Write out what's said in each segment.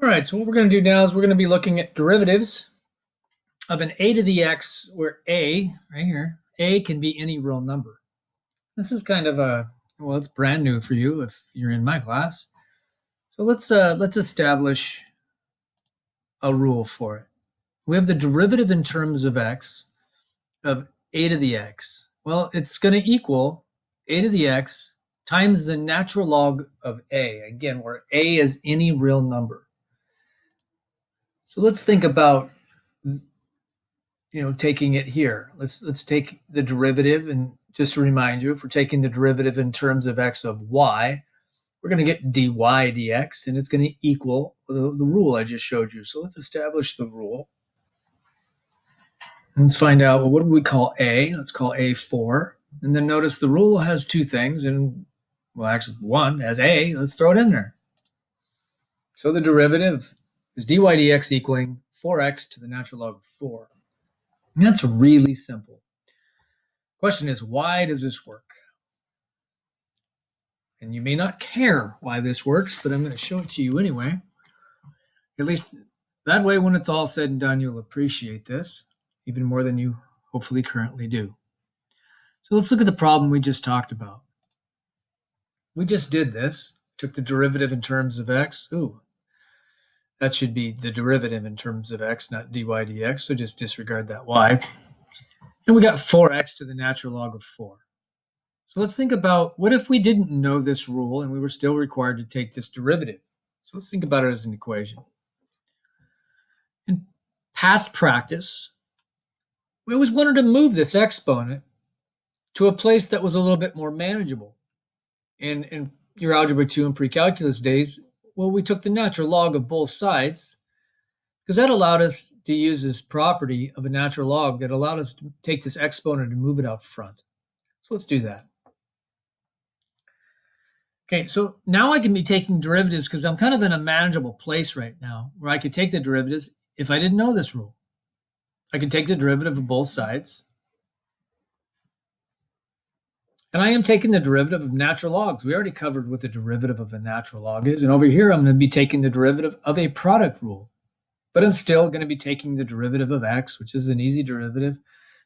All right, so what we're going to do now is we're going to be looking at derivatives of an a to the x, where a, right here, a can be any real number. This is kind of well, it's brand new for you if you're in my class. So let's establish a rule for it. We have the derivative in terms of x of a to the x. Well, it's going to equal a to the x times the natural log of a, again, where a is any real number. So let's think about taking it here. Let's take the derivative, and just to remind you, if we're taking the derivative in terms of x of y, we're going to get dy dx, and it's going to equal the rule I just showed you. So let's establish the rule. Let's find out, well, what do we call a? Let's call a 4. And then notice the rule has two things, and well, actually one has a. Let's throw it in there. So the derivative is dy dx equaling 4x to the natural log of 4. And that's really simple. Question is, why does this work? And you may not care why this works, but I'm going to show it to you anyway. At least that way, when it's all said and done, you'll appreciate this even more than you hopefully currently do. So let's look at the problem we just talked about. We just did this, took the derivative in terms of x. Ooh, that should be the derivative in terms of x, not dy dx, so just disregard that y. And we got 4x to the natural log of 4. So let's think about, what if we didn't know this rule and we were still required to take this derivative? So let's think about it as an equation. In past practice, we always wanted to move this exponent to a place that was a little bit more manageable. In your Algebra 2 and pre-calculus days, well, we took the natural log of both sides, because that allowed us to use this property of a natural log that allowed us to take this exponent and move it out front. So let's do that. Okay, so now I can be taking derivatives because I'm kind of in a manageable place right now where I could take the derivatives if I didn't know this rule. I could take the derivative of both sides. And I am taking the derivative of natural logs. We already covered what the derivative of a natural log is. And over here, I'm going to be taking the derivative of a product rule. But I'm still going to be taking the derivative of x, which is an easy derivative.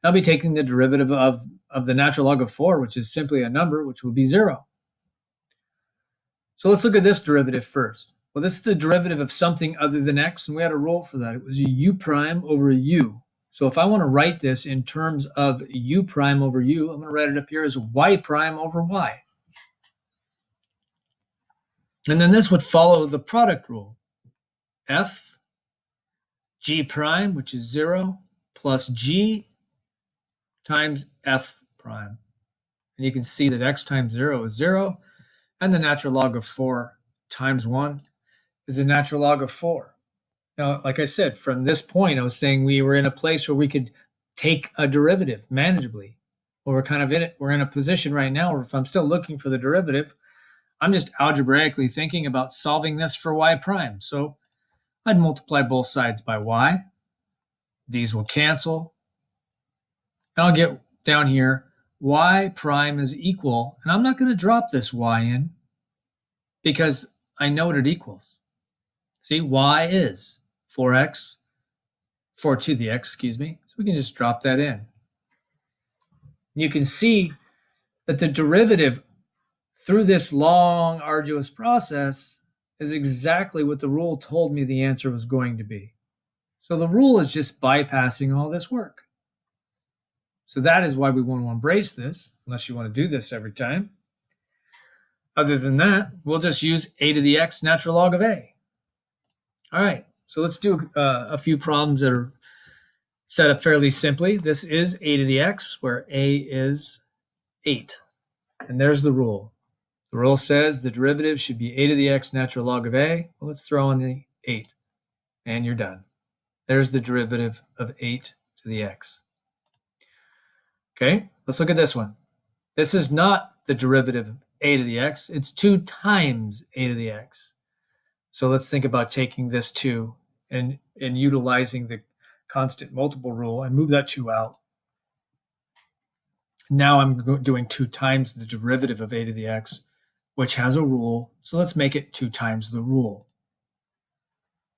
I'll be taking the derivative of the natural log of 4, which is simply a number, which will be 0. So let's look at this derivative first. Well, this is the derivative of something other than x, and we had a rule for that. It was u prime over u. So if I want to write this in terms of u prime over u, I'm going to write it up here as y prime over y. And then this would follow the product rule. F g prime, which is 0, plus g times f prime. And you can see that x times 0 is 0, and the natural log of 4 times 1 is the natural log of 4. Now, like I said, from this point, I was saying we were in a place where we could take a derivative manageably. Well, we're kind of in it. We're in a position right now where if I'm still looking for the derivative, I'm just algebraically thinking about solving this for y prime. So I'd multiply both sides by y. These will cancel. And I'll get down here, y prime is equal, and I'm not going to drop this y in because I know what it equals. See, y is 4x, 4 to the x, excuse me. So we can just drop that in. You can see that the derivative through this long, arduous process is exactly what the rule told me the answer was going to be. So the rule is just bypassing all this work. So that is why we want to embrace this, unless you want to do this every time. Other than that, we'll just use a to the x natural log of a. All right, so let's do a few problems that are set up fairly simply. This is a to the x, where a is 8. And there's the rule. The rule says the derivative should be a to the x natural log of a. Well, let's throw in the 8, and you're done. There's the derivative of 8 to the x. Okay, let's look at this one. This is not the derivative of a to the x. It's 2 times a to the x. So let's think about taking this 2 and utilizing the constant multiple rule and move that 2 out. Now I'm doing 2 times the derivative of a to the x, which has a rule. So let's make it 2 times the rule.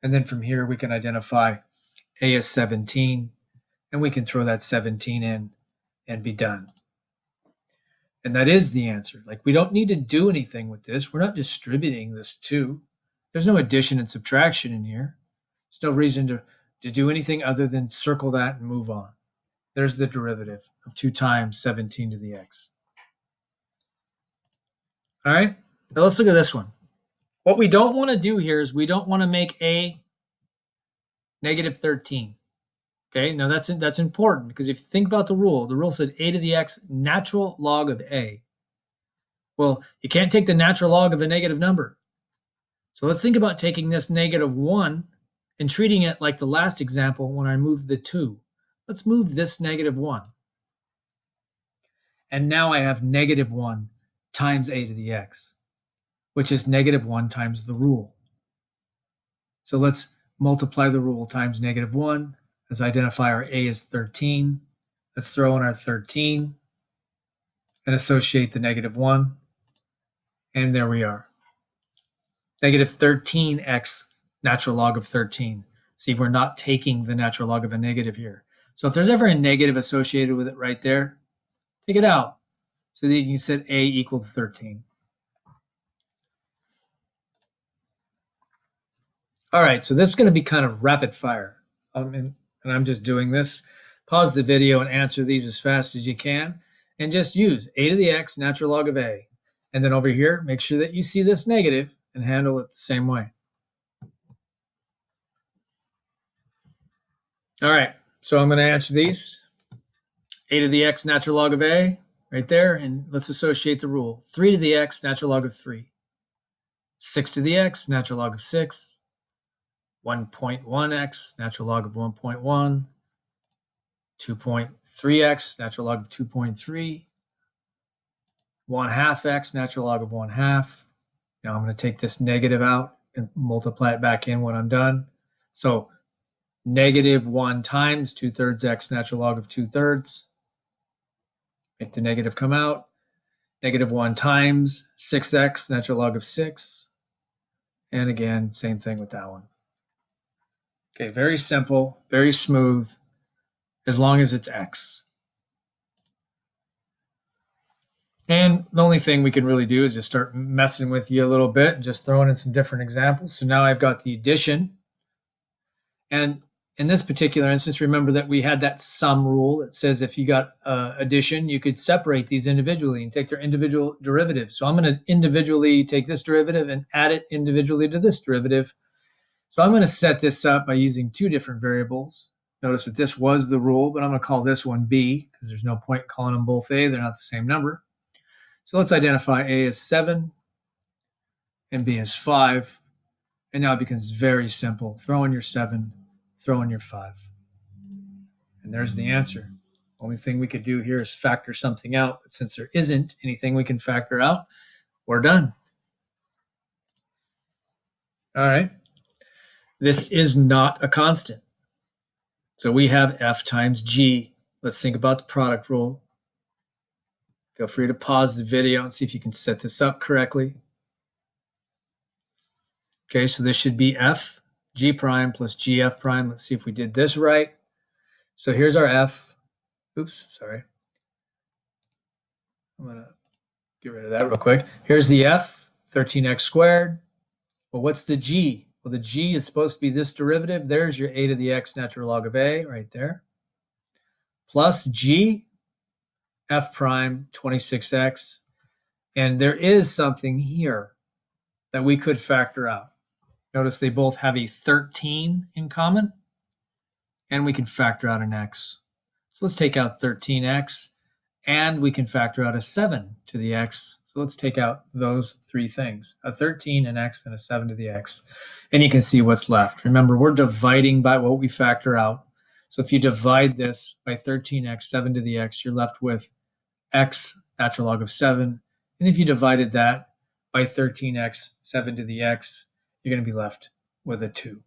And then from here, we can identify a is 17, and we can throw that 17 in and be done. And that is the answer. Like, we don't need to do anything with this. We're not distributing this 2. There's no addition and subtraction in here. There's no reason to do anything other than circle that and move on. There's the derivative of 2 times 17 to the x. All right, now let's look at this one. What we don't want to do here is we don't want to make a negative 13. Okay, now that's important because if you think about the rule said a to the x natural log of a. Well, you can't take the natural log of a negative number. So let's think about taking this negative 1 and treating it like the last example when I moved the 2. Let's move this negative 1. And now I have negative 1 times a to the x, which is negative 1 times the rule. So let's multiply the rule times negative 1. Let's identify our a is 13. Let's throw in our 13 and associate the negative 1. And there we are. Negative 13x natural log of 13. See, we're not taking the natural log of a negative here. So if there's ever a negative associated with it right there, take it out so that you can set a equal to 13. All right, so this is going to be kind of rapid fire. And I'm just doing this. Pause the video and answer these as fast as you can. And just use a to the x natural log of a. And then over here, make sure that you see this negative and handle it the same way. All right, so I'm going to answer these. A to the x natural log of a, right there. And let's associate the rule. 3 to the x natural log of 3. 6 to the x natural log of 6. 1.1x natural log of 1.1. 2.3x natural log of 2.3. 1/2 x natural log of 1/2. Now I'm going to take this negative out and multiply it back in when I'm done. So negative 1 times 2/3 x natural log of 2/3. Make the negative come out. Negative 1 times 6x natural log of 6. And again, same thing with that one. Okay, very simple, very smooth, as long as it's x. And the only thing we can really do is just start messing with you a little bit and just throwing in some different examples. So now I've got the addition. And in this particular instance, remember that we had that sum rule that says if you got addition, you could separate these individually and take their individual derivatives. So I'm going to individually take this derivative and add it individually to this derivative. So I'm going to set this up by using 2 different variables. Notice that this was the rule, but I'm going to call this one b because there's no point in calling them both a. They're not the same number. So let's identify a as 7 and b as 5. And now it becomes very simple. Throw in your 7, throw in your 5. And there's the answer. Only thing we could do here is factor something out. But since there isn't anything we can factor out, we're done. All right. This is not a constant. So we have f times g. Let's think about the product rule. Feel free to pause the video and see if you can set this up correctly. Okay, so this should be f g prime plus gf prime. Let's see if we did this right. So here's our f. Oops, sorry. I'm going to get rid of that real quick. Here's the f, 13x squared. Well, what's the g? Well, the g is supposed to be this derivative. There's your a to the x natural log of a right there. Plus g f prime 26x. And there is something here that we could factor out. Notice they both have a 13 in common, and we can factor out an x. So let's take out 13x, and we can factor out a 7 to the x. So let's take out those 3 things, a 13, an x, and a 7 to the x. And you can see what's left. Remember, we're dividing by what we factor out. So if you divide this by 13x, 7 to the x, you're left with x, natural log of 7. And if you divided that by 13x, 7 to the x, you're going to be left with a 2.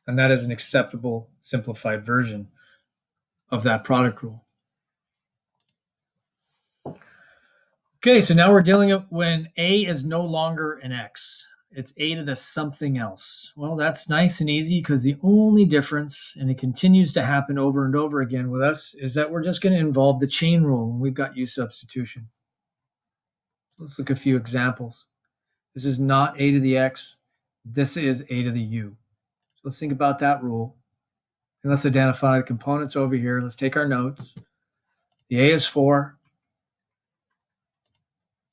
And that is an acceptable simplified version of that product rule. Okay, so now we're dealing with when a is no longer an x. It's a to the something else. Well, that's nice and easy because the only difference, and it continues to happen over and over again with us, is that we're just going to involve the chain rule when we've got u substitution. Let's look at a few examples. This is not a to the x. This is a to the u. So let's think about that rule. And let's identify the components over here. Let's take our notes. The a is 4.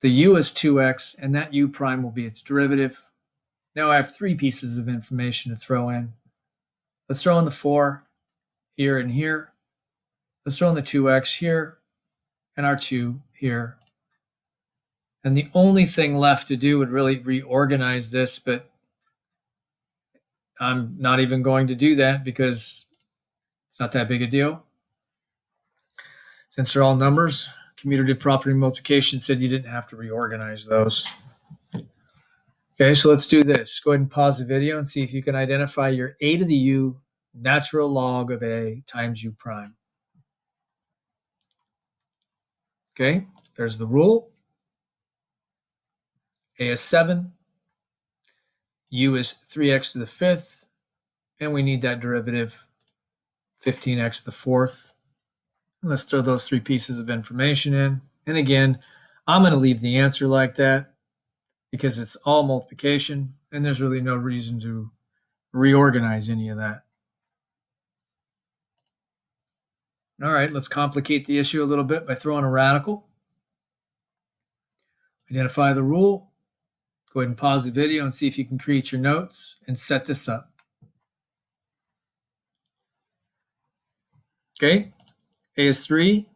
The u is 2x, and that u prime will be its derivative. Now I have 3 pieces of information to throw in. Let's throw in the 4 here and here. Let's throw in the 2x here and our 2 here. And the only thing left to do would really reorganize this, but I'm not even going to do that because it's not that big a deal. Since they're all numbers, commutative property multiplication said you didn't have to reorganize those. Okay, so let's do this. Go ahead and pause the video and see if you can identify your a to the u natural log of a times u prime. Okay, there's the rule. A is 7, u is 3x to the 5th, and we need that derivative, 15x to the 4th. Let's throw those 3 pieces of information in. And again, I'm going to leave the answer like that because it's all multiplication, and there's really no reason to reorganize any of that. All right, let's complicate the issue a little bit by throwing a radical. Identify the rule. Go ahead and pause the video and see if you can create your notes and set this up. Okay, a is 3.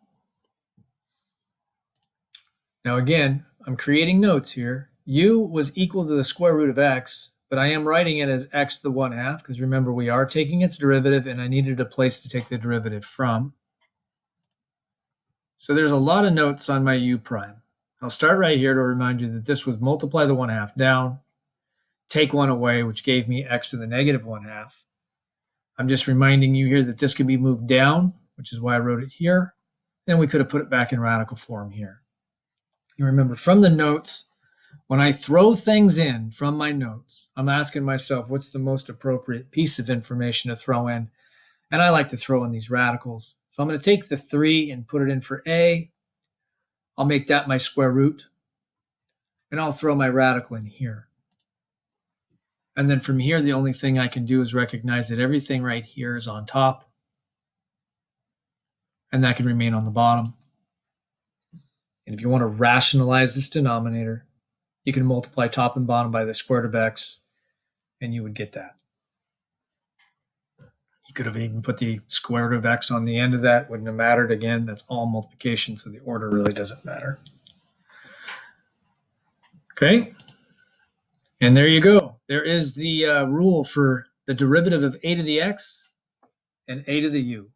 Now again, I'm creating notes here. U was equal to the square root of x, but I am writing it as x to the 1/2 because remember we are taking its derivative and I needed a place to take the derivative from. So there's a lot of notes on my u prime. I'll start right here to remind you that this was multiply the 1/2 down, take 1 away, which gave me x to the negative 1/2. I'm just reminding you here that this could be moved down, which is why I wrote it here. Then we could have put it back in radical form here. You remember from the notes, when I throw things in from my notes, I'm asking myself, what's the most appropriate piece of information to throw in? And I like to throw in these radicals. So I'm going to take the 3 and put it in for a. I'll make that my square root. And I'll throw my radical in here. And then from here, the only thing I can do is recognize that everything right here is on top. And that can remain on the bottom. And if you want to rationalize this denominator, you can multiply top and bottom by the square root of x, and you would get that. You could have even put the square root of x on the end of that. Wouldn't have mattered. Again, that's all multiplication, so the order really doesn't matter. Okay. And there you go. There is the rule for the derivative of a to the x and a to the u.